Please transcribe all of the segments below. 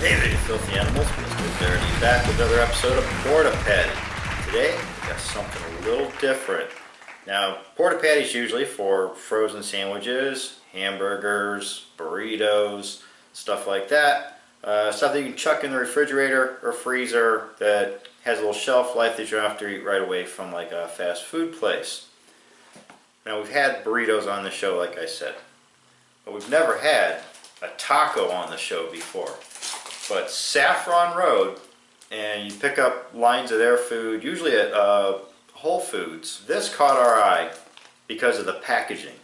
Hey there, you filthy animals. Mr. Dirty back with another episode of Porta-Patty. Today, we got something a little different. Now, Porta-Patty is usually for frozen sandwiches, hamburgers, burritos, stuff like that. Stuff that you can chuck in the refrigerator or freezer that has a little shelf life that you don't have to eat right away from like a fast food place. Now, we've had burritos on the show, like I said, but we've never had a taco on the show before. But Saffron Road, and you pick up lines of their food, usually at Whole Foods. This caught our eye because of the packaging.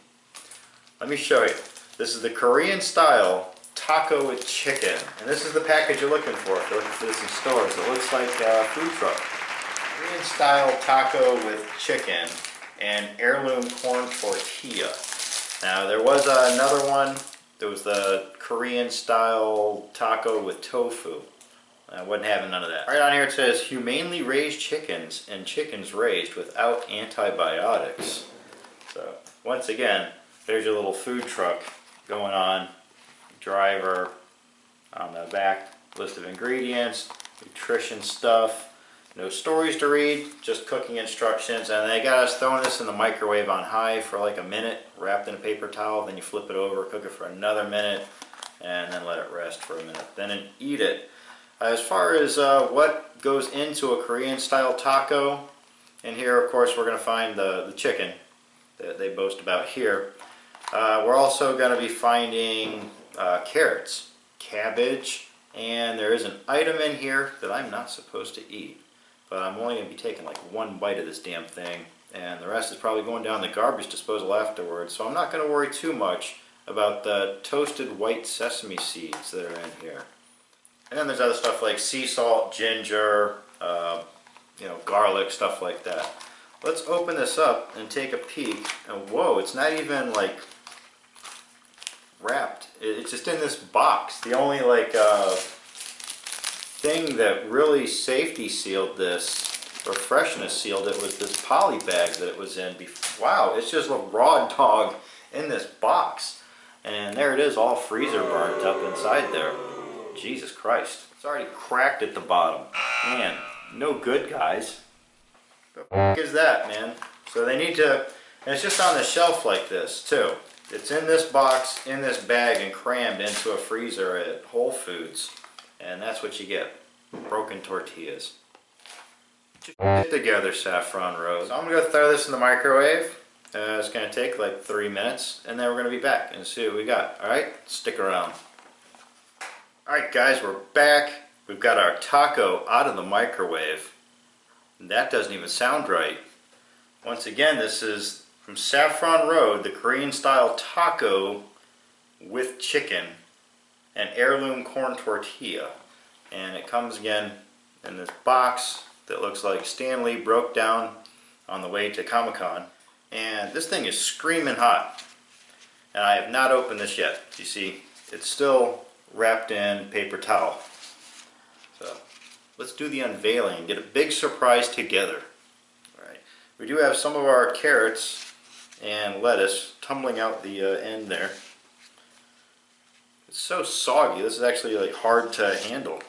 Let me show you. This is the Korean style taco with chicken. And this is the package you're looking for if you're looking for this in stores. It looks like a food truck. Korean style taco with chicken and heirloom corn tortilla. Now there was another one. There was the Korean style taco with tofu. I wasn't having none of that. Right on here it says humanely raised chickens and chickens raised without antibiotics. So once again, there's your little food truck going on. Driver on the back, list of ingredients, nutrition stuff. No stories to read, just cooking instructions, and they got us throwing this in the microwave on high for like a minute, wrapped in a paper towel, then you flip it over, cook it for another minute, and then let it rest for a minute, then eat it. As far as what goes into a Korean style taco, and here of course we're going to find the chicken that they boast about here. We're also going to be finding carrots, cabbage, and there is an item in here that I'm not supposed to eat. But I'm only going to be taking like one bite of this damn thing, and the rest is probably going down the garbage disposal afterwards, so I'm not going to worry too much about the toasted white sesame seeds that are in here. And then there's other stuff like sea salt, ginger, garlic, stuff like that. Let's open this up and take a peek, and whoa, it's not even like wrapped. It's just in this box. The only like thing that really safety sealed this, or freshness sealed it, was this poly bag that it was in. Wow, it's just a raw dog in this box. And there it is, all freezer burnt up inside there. Jesus Christ. It's already cracked at the bottom. Man, no good, guys. What the f*** is that, man? So they need to, and it's just on the shelf like this, too. It's in this box, in this bag, and crammed into a freezer at Whole Foods. And that's what you get. Broken tortillas. Just get together, Saffron Rose. I'm going to throw this in the microwave. It's going to take like 3 minutes. And then we're going to be back and see what we got. Alright? Stick around. Alright guys, we're back. We've got our taco out of the microwave. And that doesn't even sound right. Once again, this is from Saffron Road, the Korean style taco with chicken and heirloom corn tortilla, and it comes again in this box that looks like Stanley broke down on the way to Comic-Con, and this thing is screaming hot, and I have not opened this yet. You see, it's still wrapped in paper towel. So let's do the unveiling and get a big surprise together. Alright, we do have some of our carrots and lettuce tumbling out the end there. It's so soggy. This is actually like hard to handle.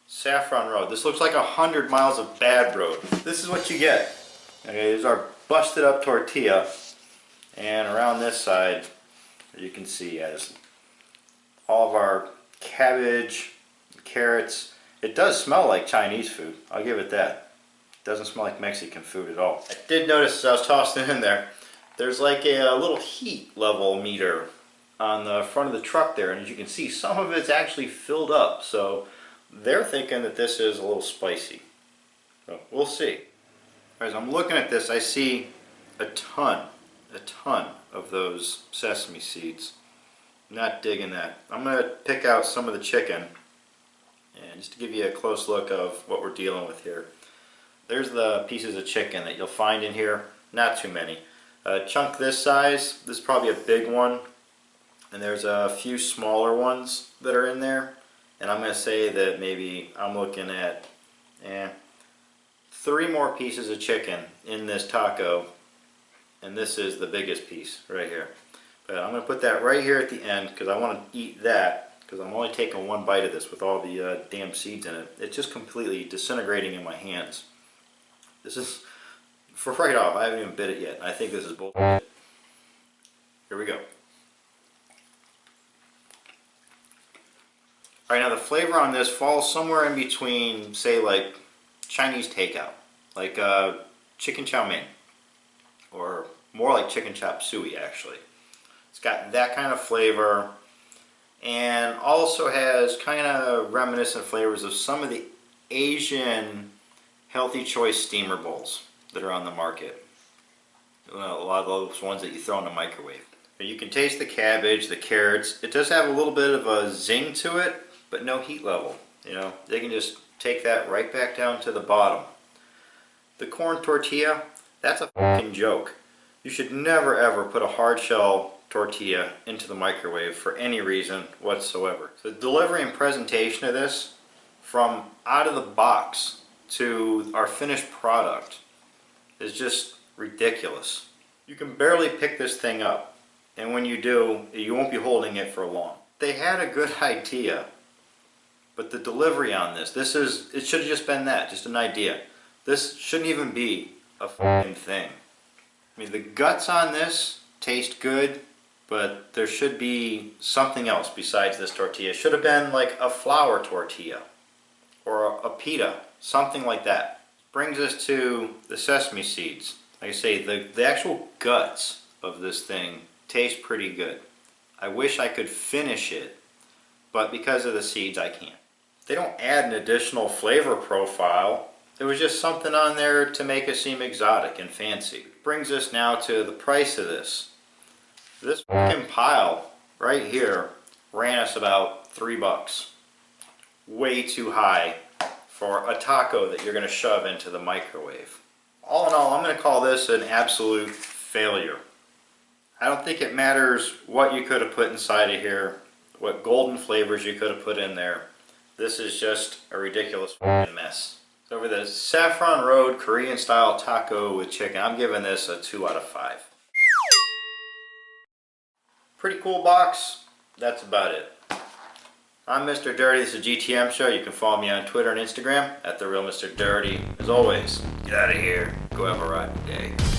Saffron Road. This looks like 100 miles of bad road. This is what you get. Okay, here's our busted up tortilla, and around this side, as you can see, has all of our cabbage, carrots. It does smell like Chinese food. I'll give it that. It doesn't smell like Mexican food at all. I did notice as I was tossing it in there, there's like a little heat level meter on the front of the truck there, and as you can see, some of it's actually filled up, so they're thinking that this is a little spicy. So we'll see. As I'm looking at this, I see a ton of those sesame seeds. Not digging that. I'm going to pick out some of the chicken, and just to give you a close look of what we're dealing with here. There's the pieces of chicken that you'll find in here. Not too many. A chunk this size, this is probably a big one. And there's a few smaller ones that are in there, and I'm going to say that maybe I'm looking at 3 more pieces of chicken in this taco, and this is the biggest piece right here. But I'm going to put that right here at the end because I want to eat that because I'm only taking one bite of this with all the damn seeds in it. It's just completely disintegrating in my hands. This is, for right off, I haven't even bit it yet. I think this is bullshit. Here we go. Alright, now the flavor on this falls somewhere in between, say, like Chinese takeout. Like chicken chow mein. Or more like chicken chop suey, actually. It's got that kind of flavor, and also has kind of reminiscent flavors of some of the Asian healthy choice steamer bowls that are on the market. A lot of those ones that you throw in the microwave. But you can taste the cabbage, the carrots. It does have a little bit of a zing to it, but no heat level. You know, they can just take that right back down to the bottom. The corn tortilla, that's a fucking joke. You should never ever put a hard shell tortilla into the microwave for any reason whatsoever. The delivery and presentation of this, from out of the box to our finished product, is just ridiculous. You can barely pick this thing up, and when you do, you won't be holding it for long. They had a good idea, but the delivery on this it should have just been that, just an idea. This shouldn't even be a fucking thing. I mean, the guts on this taste good, but there should be something else besides this tortilla. It should have been like a flour tortilla or a pita, something like that. Brings us to the sesame seeds. Like I say, the actual guts of this thing taste pretty good. I wish I could finish it, but because of the seeds, I can't. They don't add an additional flavor profile. There was just something on there to make it seem exotic and fancy. Brings us now to the price of this. This fucking pile right here ran us about $3. Way too high for a taco that you're going to shove into the microwave. All in all, I'm going to call this an absolute failure. I don't think it matters what you could have put inside of here, what golden flavors you could have put in there. This is just a ridiculous fucking mess. So for the Saffron Road Korean style taco with chicken, I'm giving this a 2 out of 5. Pretty cool box. That's about it. I'm Mr. Dirty. This is GTM Show. You can follow me on Twitter and Instagram at TheRealMrDirty. As always, get out of here. Go have a rotten day.